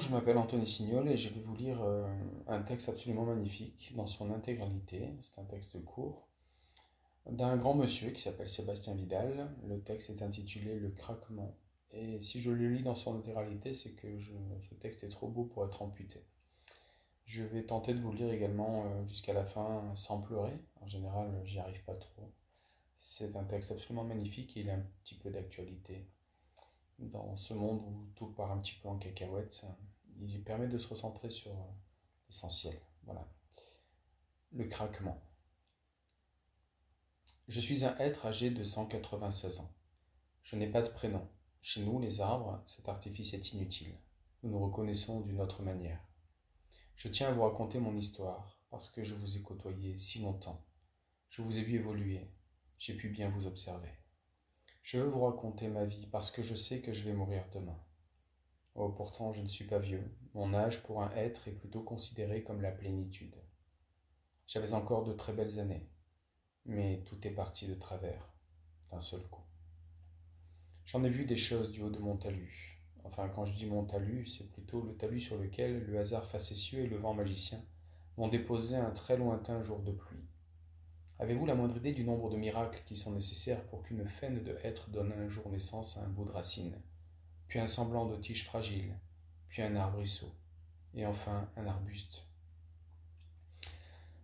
je m'appelle Anthony Signol et je vais vous lire un texte absolument magnifique dans son intégralité. C'est un texte court d'un grand monsieur qui s'appelle Sébastien Vidal. Le texte est intitulé Le craquement. Et si je le lis dans son intégralité, c'est que ce texte est trop beau pour être amputé. Je vais tenter de vous le lire également jusqu'à la fin sans pleurer. En général, j'y arrive pas trop. C'est un texte absolument magnifique et il a un petit peu d'actualité. Dans ce monde où tout part un petit peu en cacahuète, il permet de se recentrer sur l'essentiel. Voilà. Le craquement. Je suis un être âgé de 196 ans. Je n'ai pas de prénom. Chez nous, les arbres, cet artifice est inutile. Nous nous reconnaissons d'une autre manière. Je tiens à vous raconter mon histoire, parce que je vous ai côtoyé si longtemps. Je vous ai vu évoluer. J'ai pu bien vous observer. Je veux vous raconter ma vie, parce que je sais que je vais mourir demain. Oh, pourtant, je ne suis pas vieux. Mon âge pour un être est plutôt considéré comme la plénitude. J'avais encore de très belles années, mais tout est parti de travers, d'un seul coup. J'en ai vu des choses du haut de mon talus. Enfin, quand je dis mon talus, c'est plutôt le talus sur lequel le hasard facétieux et le vent magicien m'ont déposé un très lointain jour de pluie. Avez-vous la moindre idée du nombre de miracles qui sont nécessaires pour qu'une faine de hêtre donne un jour naissance à un bout de racine, puis un semblant de tige fragile, puis un arbrisseau, et enfin un arbuste?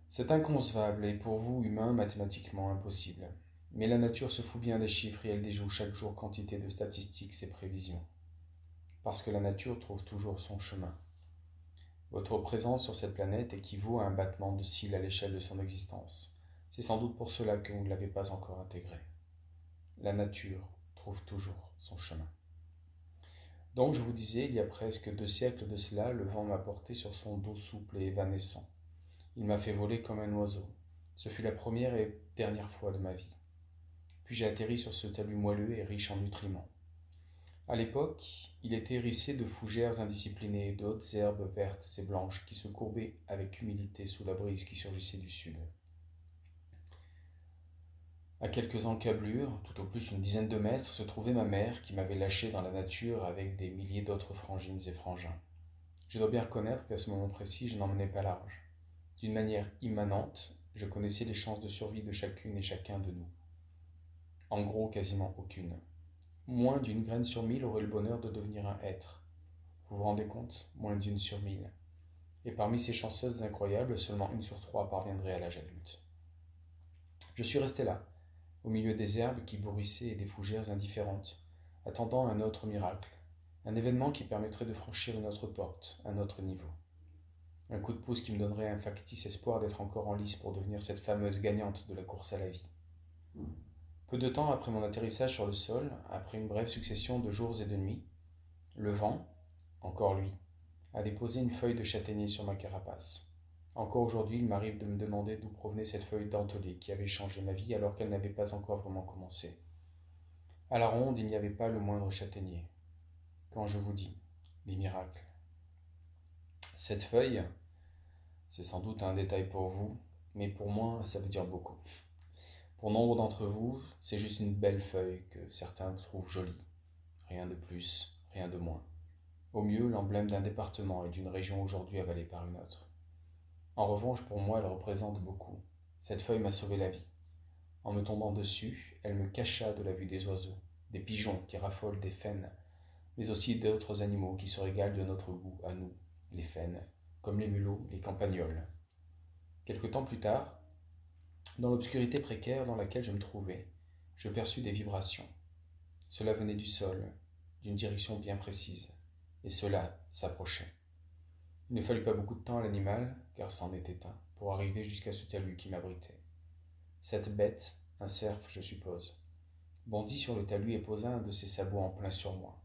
C'est inconcevable et pour vous, humains, mathématiquement impossible. Mais la nature se fout bien des chiffres et elle déjoue chaque jour quantité de statistiques et prévisions. Parce que la nature trouve toujours son chemin. Votre présence sur cette planète équivaut à un battement de cils à l'échelle de son existence. C'est sans doute pour cela que vous ne l'avez pas encore intégré. La nature trouve toujours son chemin. Donc, je vous disais, il y a presque 2 siècles de cela, le vent m'a porté sur son dos souple et évanescent. Il m'a fait voler comme un oiseau. Ce fut la première et dernière fois de ma vie. Puis j'ai atterri sur ce talus moelleux et riche en nutriments. À l'époque, il était hérissé de fougères indisciplinées et d'autres herbes vertes et blanches qui se courbaient avec humilité sous la brise qui surgissait du sud. À quelques encablures, tout au plus une dizaine de mètres, se trouvait ma mère qui m'avait lâché dans la nature avec des milliers d'autres frangines et frangins. Je dois bien reconnaître qu'à ce moment précis, je n'en menais pas large. D'une manière immanente, je connaissais les chances de survie de chacune et chacun de nous. En gros, quasiment aucune. Moins d'une graine sur 1000 aurait le bonheur de devenir un être. Vous vous rendez compte? Moins d'une sur 1000. Et parmi ces chanceuses incroyables, seulement 1 sur 3 parviendrait à l'âge adulte. Je suis resté là, au milieu des herbes qui bourrissaient et des fougères indifférentes, attendant un autre miracle, un événement qui permettrait de franchir une autre porte, un autre niveau. Un coup de pouce qui me donnerait un factice espoir d'être encore en lice pour devenir cette fameuse gagnante de la course à la vie. Peu de temps après mon atterrissage sur le sol, après une brève succession de jours et de nuits, le vent, encore lui, a déposé une feuille de châtaignier sur ma carapace. Encore aujourd'hui, il m'arrive de me demander d'où provenait cette feuille dentelée qui avait changé ma vie alors qu'elle n'avait pas encore vraiment commencé. À la ronde, il n'y avait pas le moindre châtaignier. Quand je vous dis les miracles. Cette feuille, c'est sans doute un détail pour vous, mais pour moi, ça veut dire beaucoup. Pour nombre d'entre vous, c'est juste une belle feuille que certains trouvent jolie. Rien de plus, rien de moins. Au mieux, l'emblème d'un département et d'une région aujourd'hui avalée par une autre. En revanche, pour moi, elle représente beaucoup. Cette feuille m'a sauvé la vie. En me tombant dessus, elle me cacha de la vue des oiseaux, des pigeons qui raffolent des faines, mais aussi d'autres animaux qui se régalent de notre goût à nous, les faines, comme les mulots, les campagnols. Quelque temps plus tard, dans l'obscurité précaire dans laquelle je me trouvais, je perçus des vibrations. Cela venait du sol, d'une direction bien précise, et cela s'approchait. Il ne fallut pas beaucoup de temps à l'animal, car c'en était un, pour arriver jusqu'à ce talus qui m'abritait. Cette bête, un cerf je suppose, bondit sur le talus et posa un de ses sabots en plein sur moi.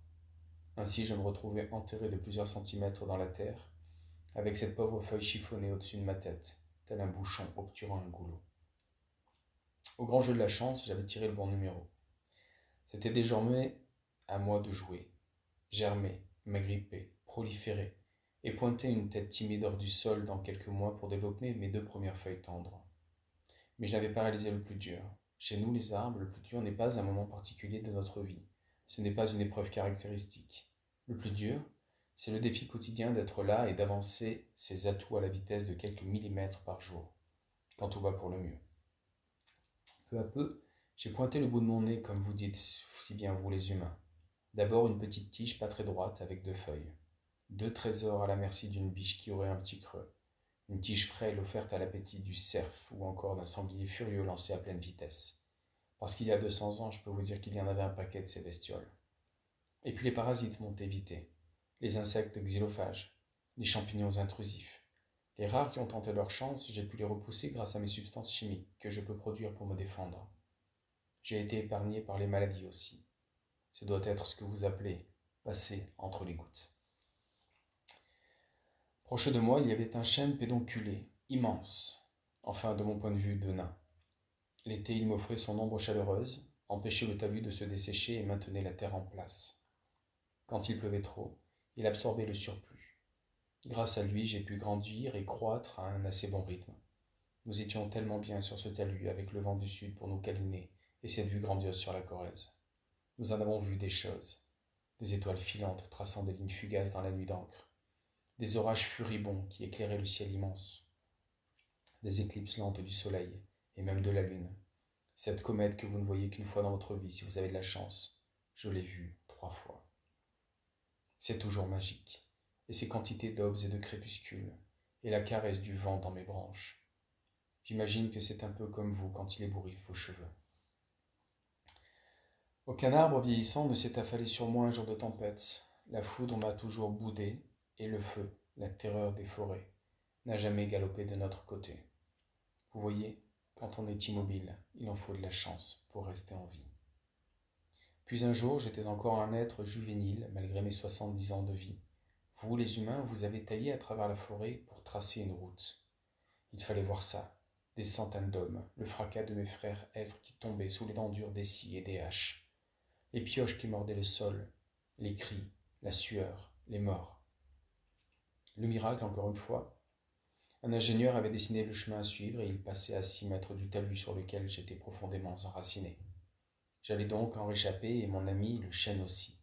Ainsi je me retrouvai enterré de plusieurs centimètres dans la terre, avec cette pauvre feuille chiffonnée au-dessus de ma tête, tel un bouchon obturant un goulot. Au grand jeu de la chance, j'avais tiré le bon numéro. C'était désormais à moi de jouer, germer, m'agripper, proliférer, et pointer une tête timide hors du sol dans quelques mois pour développer mes 2 premières feuilles tendres. Mais je n'avais pas réalisé le plus dur. Chez nous, les arbres, le plus dur n'est pas un moment particulier de notre vie. Ce n'est pas une épreuve caractéristique. Le plus dur, C'est le défi quotidien d'être là et d'avancer ses atouts à la vitesse de quelques millimètres par jour, quand tout va pour le mieux. Peu à peu, j'ai pointé le bout de mon nez, comme vous dites si bien vous les humains. D'abord une petite tige pas très droite avec 2 feuilles. 2 trésors à la merci d'une biche qui aurait un petit creux. Une tige frêle offerte à l'appétit du cerf ou encore d'un sanglier furieux lancé à pleine vitesse. Parce qu'il y a 200 ans, je peux vous dire qu'il y en avait un paquet de ces bestioles. Et puis les parasites m'ont évité. Les insectes xylophages, les champignons intrusifs. Les rares qui ont tenté leur chance, j'ai pu les repousser grâce à mes substances chimiques que je peux produire pour me défendre. J'ai été épargné par les maladies aussi. Ce doit être ce que vous appelez passer entre les gouttes. Proche de moi, il y avait un chêne pédonculé, immense, enfin de mon point de vue de nain. L'été, il m'offrait son ombre chaleureuse, empêchait le talus de se dessécher et maintenait la terre en place. Quand il pleuvait trop, il absorbait le surplus. Grâce à lui, j'ai pu grandir et croître à un assez bon rythme. Nous étions tellement bien sur ce talus avec le vent du sud pour nous câliner et cette vue grandiose sur la Corrèze. Nous en avons vu des choses, des étoiles filantes traçant des lignes fugaces dans la nuit d'encre, des orages furibonds qui éclairaient le ciel immense, des éclipses lentes du soleil et même de la lune. Cette comète que vous ne voyez qu'une fois dans votre vie si vous avez de la chance, je l'ai vue 3 fois. C'est toujours magique, et ces quantités d'aubes et de crépuscules, et la caresse du vent dans mes branches. J'imagine que c'est un peu comme vous quand il ébouriffe vos cheveux. Aucun arbre vieillissant ne s'est affalé sur moi un jour de tempête. La foudre m'a toujours boudé, et le feu, la terreur des forêts, n'a jamais galopé de notre côté. Vous voyez, quand on est immobile, il en faut de la chance pour rester en vie. Puis un jour, j'étais encore un être juvénile, malgré mes 70 ans de vie. Vous, les humains, vous avez taillé à travers la forêt pour tracer une route. Il fallait voir ça, des centaines d'hommes, le fracas de mes frères êtres qui tombaient sous les dents dures des scies et des haches, les pioches qui mordaient le sol, les cris, la sueur, les morts. Le miracle, encore une fois, un ingénieur avait dessiné le chemin à suivre et il passait à 6 mètres du talus sur lequel j'étais profondément enraciné. J'allais donc en réchapper et mon ami le chêne aussi.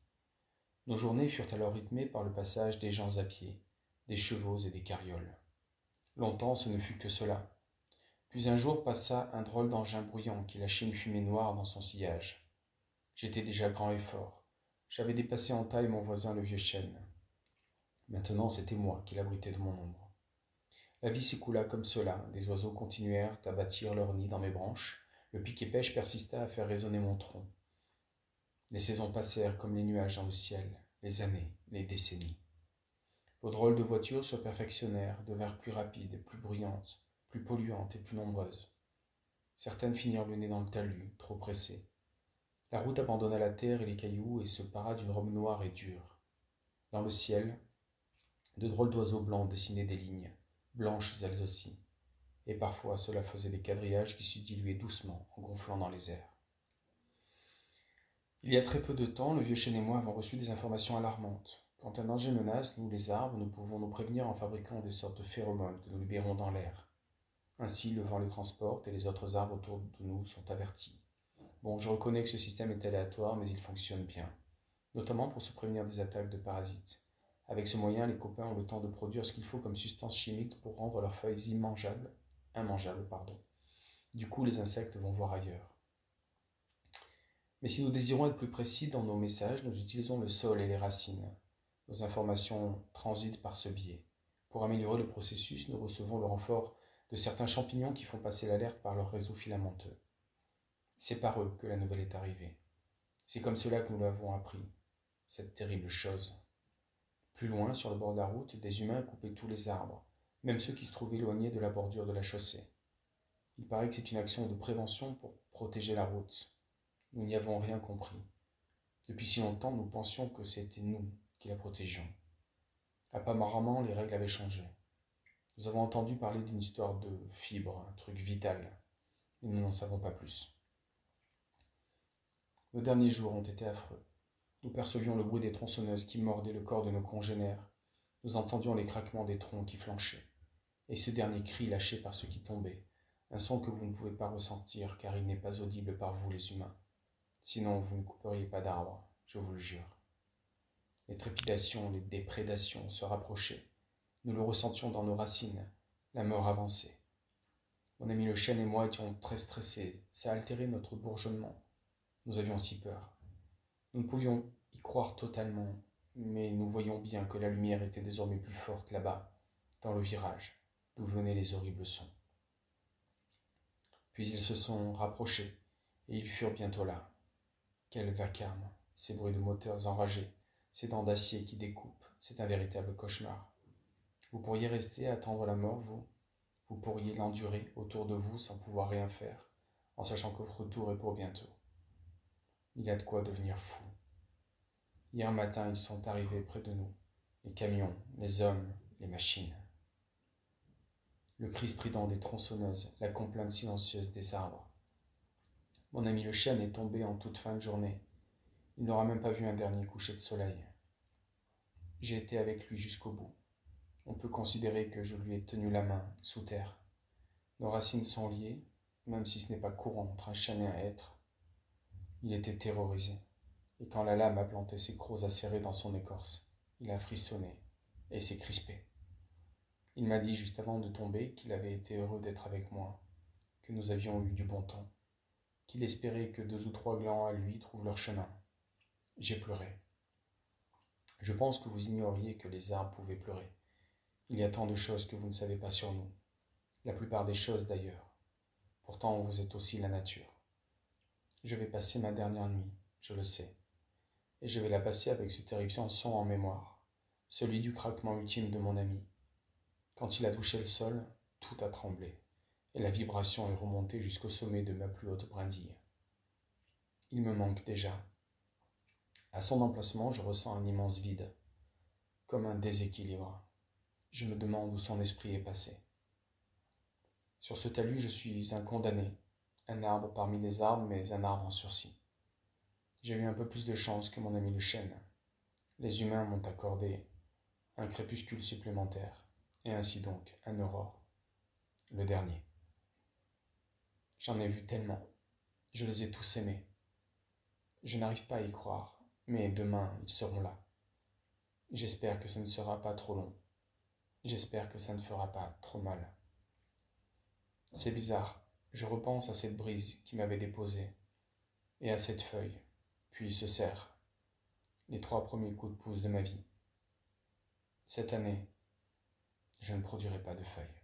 Nos journées furent alors rythmées par le passage des gens à pied, des chevaux et des carrioles. Longtemps ce ne fut que cela. Puis un jour passa un drôle d'engin bruyant qui lâchait une fumée noire dans son sillage. J'étais déjà grand et fort. J'avais dépassé en taille mon voisin le vieux chêne. Maintenant c'était moi qui l'abritais de mon ombre. La vie s'écoula comme cela, des oiseaux continuèrent à bâtir leur nid dans mes branches, le pic-et-pêche persista à faire résonner mon tronc. Les saisons passèrent comme les nuages dans le ciel, les années, les décennies. Vos drôles de voitures se perfectionnèrent, devinrent plus rapides, plus bruyantes, plus polluantes et plus nombreuses. Certaines finirent le nez dans le talus, trop pressées. La route abandonna la terre et les cailloux et se para d'une robe noire et dure. Dans le ciel, de drôles d'oiseaux blancs dessinaient des lignes, blanches elles aussi, et parfois cela faisait des quadrillages qui se diluaient doucement en gonflant dans les airs. Il y a très peu de temps, le vieux chêne et moi avons reçu des informations alarmantes. Quand un danger menace, nous les arbres, nous pouvons nous prévenir en fabriquant des sortes de phéromones que nous libérons dans l'air. Ainsi, le vent les transporte et les autres arbres autour de nous sont avertis. Bon, je reconnais que ce système est aléatoire, mais il fonctionne bien, notamment pour se prévenir des attaques de parasites. Avec ce moyen, les copains ont le temps de produire ce qu'il faut comme substance chimique pour rendre leurs feuilles immangeables. Du coup, les insectes vont voir ailleurs. Mais si nous désirons être plus précis dans nos messages, nous utilisons le sol et les racines. Nos informations transitent par ce biais. Pour améliorer le processus, nous recevons le renfort de certains champignons qui font passer l'alerte par leur réseau filamenteux. C'est par eux que la nouvelle est arrivée. C'est comme cela que nous l'avons appris, cette terrible chose. Plus loin, sur le bord de la route, des humains coupaient tous les arbres, même ceux qui se trouvaient éloignés de la bordure de la chaussée. Il paraît que c'est une action de prévention pour protéger la route. Nous n'y avons rien compris. Depuis si longtemps, nous pensions que c'était nous qui la protégions. Apparemment, les règles avaient changé. Nous avons entendu parler d'une histoire de fibre, un truc vital, mais nous n'en savons pas plus. Nos derniers jours ont été affreux. Nous percevions le bruit des tronçonneuses qui mordaient le corps de nos congénères. Nous entendions les craquements des troncs qui flanchaient. Et ce dernier cri lâché par ceux qui tombaient, un son que vous ne pouvez pas ressentir car il n'est pas audible par vous les humains. Sinon vous ne couperiez pas d'arbres, je vous le jure. Les trépidations, les déprédations se rapprochaient. Nous le ressentions dans nos racines, la mort avançait. Mon ami le chêne et moi étions très stressés, ça altérait notre bourgeonnement. Nous avions si peur. Nous ne pouvions y croire totalement, mais nous voyions bien que la lumière était désormais plus forte là-bas, dans le virage, d'où venaient les horribles sons. Puis ils se sont rapprochés, et ils furent bientôt là. Quel vacarme, ces bruits de moteurs enragés, ces dents d'acier qui découpent, c'est un véritable cauchemar. Vous pourriez rester à attendre la mort, vous? Vous pourriez l'endurer autour de vous sans pouvoir rien faire, en sachant que votre tour est pour bientôt. Il y a de quoi devenir fou. Hier matin, ils sont arrivés près de nous, les camions, les hommes, les machines. Le cri strident des tronçonneuses, la complainte silencieuse des arbres. Mon ami le chêne est tombé en toute fin de journée. Il n'aura même pas vu un dernier coucher de soleil. J'ai été avec lui jusqu'au bout. On peut considérer que je lui ai tenu la main, sous terre. Nos racines sont liées, même si ce n'est pas courant entre un chêne et un hêtre. Il était terrorisé, et quand la lame a planté ses crocs acérés dans son écorce, il a frissonné et s'est crispé. Il m'a dit juste avant de tomber qu'il avait été heureux d'être avec moi, que nous avions eu du bon temps, qu'il espérait que 2 ou 3 glands à lui trouvent leur chemin. J'ai pleuré. Je pense que vous ignoriez que les arbres pouvaient pleurer. Il y a tant de choses que vous ne savez pas sur nous, la plupart des choses d'ailleurs. Pourtant, vous êtes aussi la nature. Je vais passer ma dernière nuit, je le sais, et je vais la passer avec ce terrifiant son en mémoire, celui du craquement ultime de mon ami. Quand il a touché le sol, tout a tremblé, et la vibration est remontée jusqu'au sommet de ma plus haute brindille. Il me manque déjà. À son emplacement, je ressens un immense vide, comme un déséquilibre. Je me demande où son esprit est passé. Sur ce talus, je suis un condamné, un arbre parmi les arbres, mais un arbre en sursis. J'ai eu un peu plus de chance que mon ami le chêne. Les humains m'ont accordé un crépuscule supplémentaire, et ainsi donc un aurore, le dernier. J'en ai vu tellement, je les ai tous aimés. Je n'arrive pas à y croire, mais demain ils seront là. J'espère que ce ne sera pas trop long. J'espère que ça ne fera pas trop mal. C'est bizarre, je repense à cette brise qui m'avait déposé, et à cette feuille, puis se serre, les 3 premiers coups de pouce de ma vie. Cette année, je ne produirai pas de feuilles.